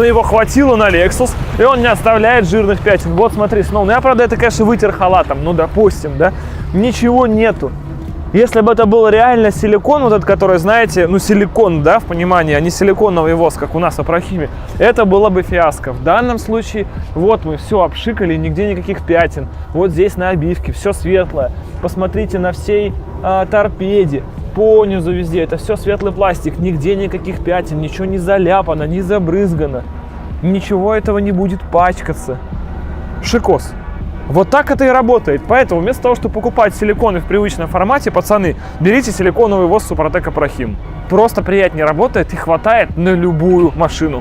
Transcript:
но его хватило на Lexus, и он не оставляет жирных пятен. Вот смотри, снова, ну я, правда, это, конечно, вытер халатом, ну, допустим, да, ничего нету. Если бы это был реально силикон, вот этот, который, знаете, ну, силикон, да, в понимании, а не силиконовый воск, как у нас в Апрахиме, это было бы фиаско. В данном случае, вот мы все обшикали, нигде никаких пятен. Вот здесь на обивке все светлое. Посмотрите на всей торпеде, понизу везде, это все светлый пластик, нигде никаких пятен, ничего не заляпано, не забрызгано. Ничего этого не будет пачкаться. Шикос. Вот так это и работает. Поэтому вместо того, чтобы покупать силиконы в привычном формате, пацаны, берите силиконовый воск Супротек Апрахим. Просто приятнее работает и хватает на любую машину.